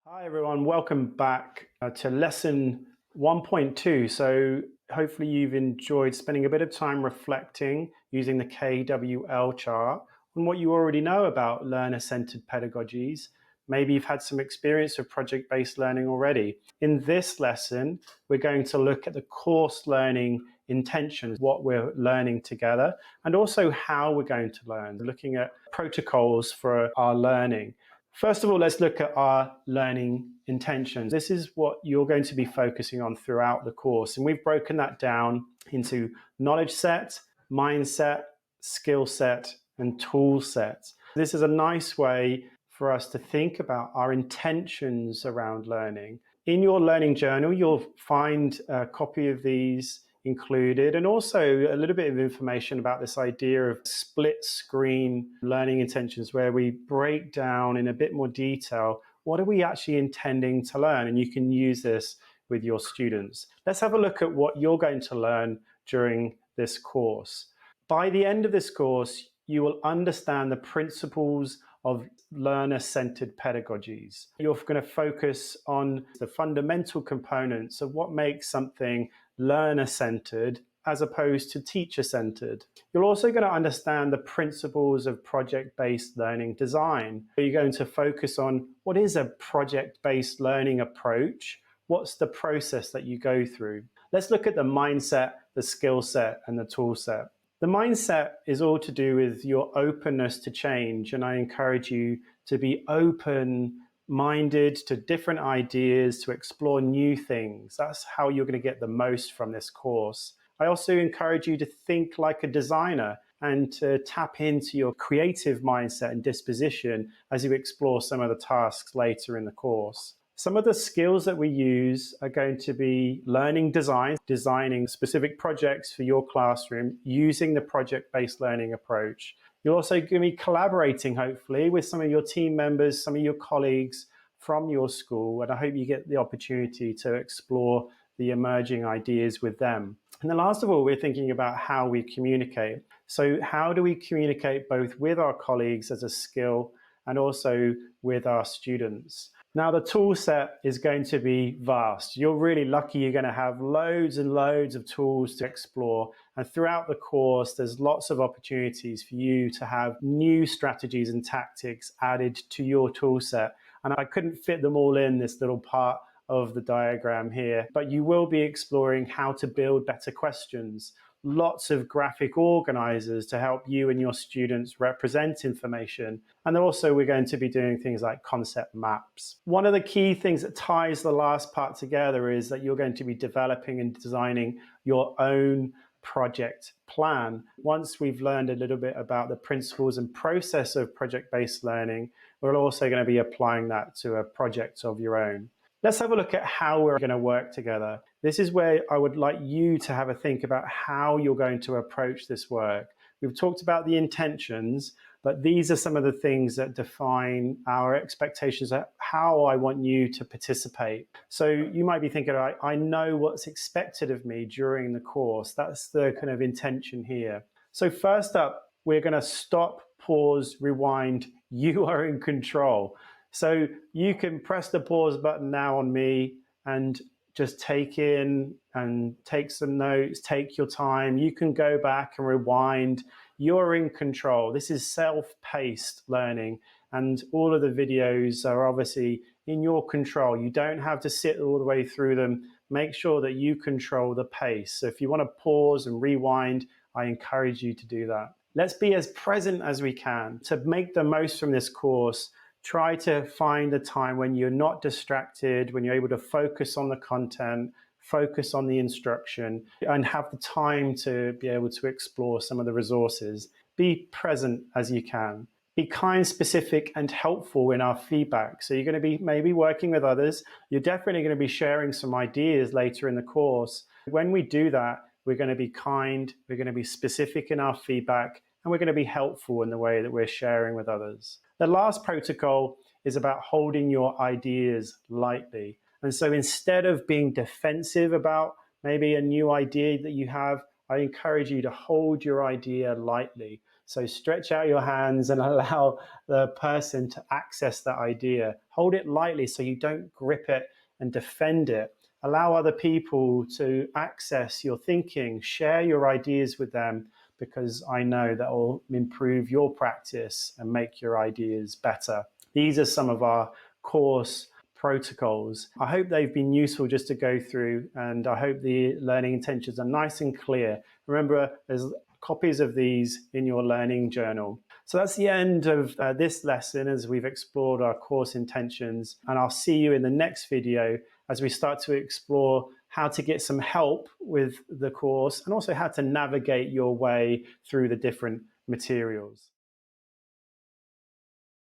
Hi everyone, welcome back to lesson 1.2. So hopefully you've enjoyed spending a bit of time reflecting using the KWL chart on what you already know about learner-centered pedagogies. Maybe you've had some experience with project-based learning already. In this lesson, we're going to look at the course learning intentions, what we're learning together, and also how we're going to learn, looking at protocols for our learning. First of all, let's look at our learning intentions. This is what you're going to be focusing on throughout the course. And we've broken that down into knowledge set, mindset, skill set, and tool set. This is a nice way for us to think about our intentions around learning. In your learning journal, you'll find a copy of these included, and also a little bit of information about this idea of split screen learning intentions, where we break down in a bit more detail what are we actually intending to learn, and you can use this with your students. Let's have a look at what you're going to learn during this course. By the end of this course, you will understand the principles of learner-centered pedagogies. You're going to focus on the fundamental components of what makes something learner-centered as opposed to teacher-centered. You're also going to understand the principles of project-based learning design. You're going to focus on what is a project-based learning approach, what's the process that you go through. Let's look at the mindset, the skill set, and the tool set. The mindset is all to do with your openness to change, and I encourage you to be open-minded to different ideas, to explore new things. That's how you're going to get the most from this course. I also encourage you to think like a designer and to tap into your creative mindset and disposition as you explore some of the tasks later in the course. Some of the skills that we use are going to be learning design, designing specific projects for your classroom using the project-based learning approach. You're also going to be collaborating, hopefully, with some of your team members, some of your colleagues from your school, and I hope you get the opportunity to explore the emerging ideas with them. And then last of all, we're thinking about how we communicate. So how do we communicate both with our colleagues as a skill and also with our students? Now, the tool set is going to be vast. You're really lucky you're going to have loads and loads of tools to explore. And throughout the course, there's lots of opportunities for you to have new strategies and tactics added to your tool set. And I couldn't fit them all in this little part of the diagram here, but you will be exploring how to build better questions, lots of graphic organizers to help you and your students represent information. And also we're going to be doing things like concept maps. One of the key things that ties the last part together is that you're going to be developing and designing your own project plan. Once we've learned a little bit about the principles and process of project-based learning, we're also going to be applying that to a project of your own. Let's have a look at how we're going to work together. This is where I would like you to have a think about how you're going to approach this work. We've talked about the intentions, but these are some of the things that define our expectations of how I want you to participate. So you might be thinking, I know what's expected of me during the course. That's the kind of intention here. So first up, we're going to stop, pause, rewind. You are in control. So you can press the pause button now on me and just take in and take some notes, take your time. You can go back and rewind. You're in control. This is self-paced learning, and all of the videos are obviously in your control. You don't have to sit all the way through them. Make sure that you control the pace. So if you want to pause and rewind, I encourage you to do that. Let's be as present as we can to make the most from this course. Try to find a time when you're not distracted, when you're able to focus on the content, focus on the instruction, and have the time to be able to explore some of the resources. Be present as you can. Be kind, specific, and helpful in our feedback. So you're going to be maybe working with others. You're definitely going to be sharing some ideas later in the course. When we do that, we're going to be kind, we're going to be specific in our feedback, and we're going to be helpful in the way that we're sharing with others. The last protocol is about holding your ideas lightly. And so instead of being defensive about maybe a new idea that you have, I encourage you to hold your idea lightly. So stretch out your hands and allow the person to access that idea. Hold it lightly so you don't grip it and defend it. Allow other people to access your thinking, share your ideas with them, because I know that will improve your practice and make your ideas better. These are some of our course protocols. I hope they've been useful just to go through, and I hope the learning intentions are nice and clear. Remember, there's copies of these in your learning journal. So that's the end of this lesson as we've explored our course intentions, and I'll see you in the next video as we start to explore how to get some help with the course and also how to navigate your way through the different materials.